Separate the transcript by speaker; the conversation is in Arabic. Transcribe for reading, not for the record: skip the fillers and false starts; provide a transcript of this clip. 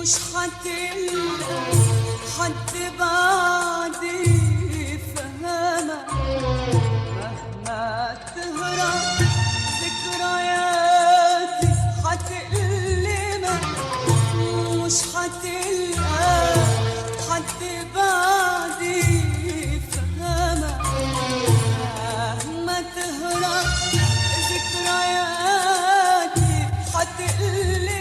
Speaker 1: مش هتلقى حد بعدي فهمك، مهما تهرب ذكرياتي هتألمك. مش هتلقى حد بعدي فهمك، مهما تهرب ذكرياتي هتألمك.